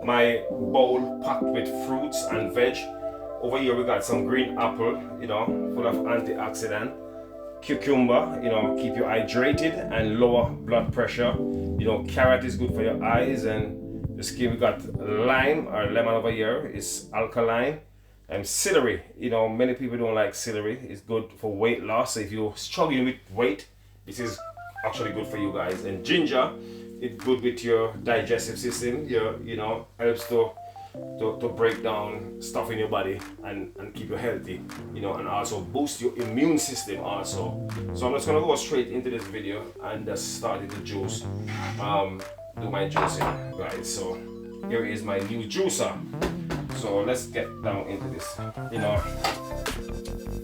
my bowl packed with fruits and veg. Over here we got some green apple, full of antioxidant. Cucumber, keep you hydrated and lower blood pressure. Carrot is good for your eyes and the skin. We got lime or lemon over here, is alkaline. And celery, many people don't like celery. It's good for weight loss. So if you're struggling with weight, this is actually good for you guys. And ginger, it's good with your digestive system. Helps to break down stuff in your body and keep you healthy, and also boost your immune system also. So I'm just gonna go straight into this video and just start the juice, do my juicing, guys. So here is my new juicer. So let's get down into this,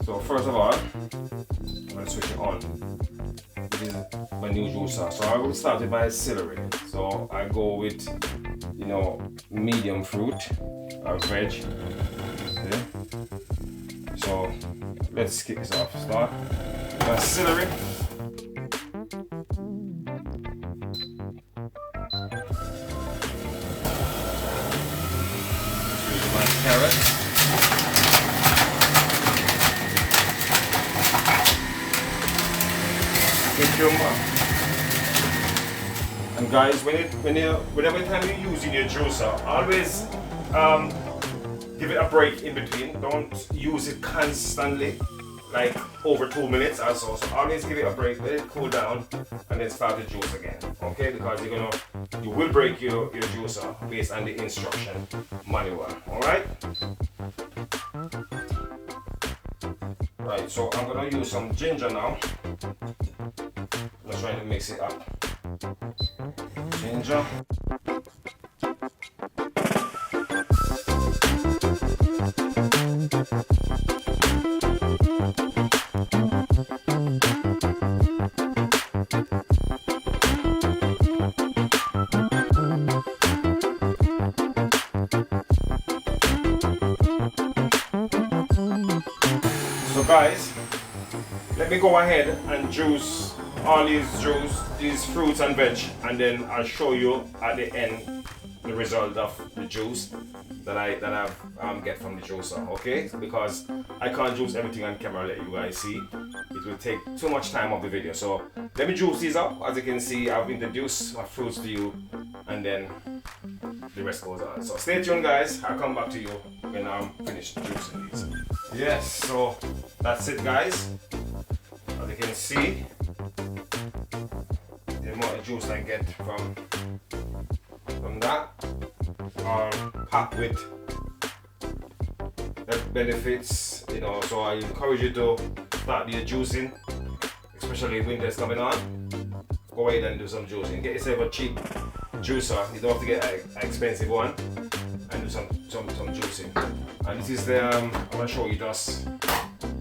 So first of all, I'm gonna switch it on. This is my new juicer. So I will start with my celery. So I go with, medium fruit or veg. Okay. So let's kick this off. Start my celery. My carrot. Cucumber. And guys, whenever time you're using your juicer, always give it a break in between. Don't use it constantly, like over 2 minutes or so. So always give it a break, let it cool down, and then start the juice again. Okay, because you will break your juicer based on the instruction manual. All right. Right. So I'm gonna use some ginger now. Just trying to mix it up. Ginger. So guys, let me go ahead and juice all these fruits and veg, and then I'll show you at the end the result of the juice that I get from the juicer. Okay, because I can't juice everything on camera, let you guys see. It will take too much time of the video. So let me juice these up. As you can see, I've introduced my fruits to you, and then the rest goes on. So stay tuned, guys. I'll come back to you when I'm finished juicing these. Yes, so that's it, guys. As you can see, the amount of juice I get from that are packed with health benefits, so I encourage you to start your juicing, especially if winter is coming on. Go ahead and do some juicing. Get yourself a cheap juicer. You don't have to get an expensive one, and do some juicing. And this is the I'm gonna show you just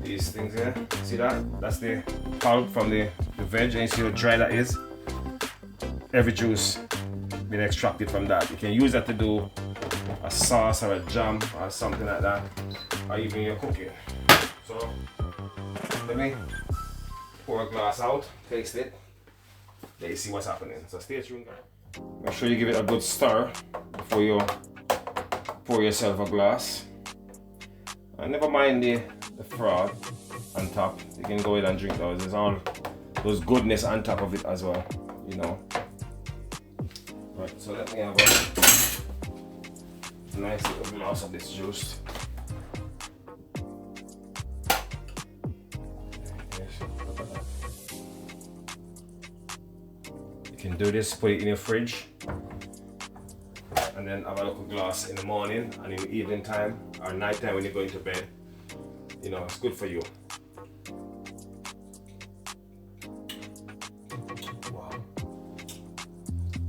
these things here. See that? That's the pulp from the veg, and you see how dry that is. Every juice been extracted from that. You can use that to do a sauce or a jam or something like that, or even your cooking. So let me pour a glass out, taste it, then you see what's happening. So stay tuned, guys. Make sure you give it a good stir before you pour yourself a glass. And never mind the froth on top. You can go ahead and drink those. There's all those goodness on top of it as well, Right, so let me have a nice little glass of this juice. You can do this, put it in your fridge, and then have a little glass in the morning and in the evening time or night time when you're going to bed. It's good for you. Wow.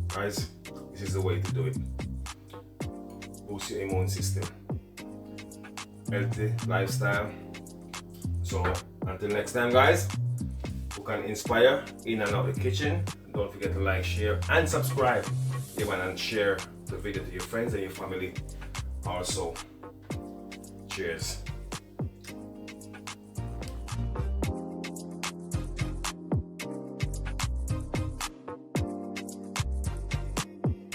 Guys, this is the way to do it. Boost your immune system. Healthy lifestyle. So until next time, guys, who can inspire in and out the kitchen. Don't forget to like, share, and subscribe. And share the video to your friends and your family also. Cheers.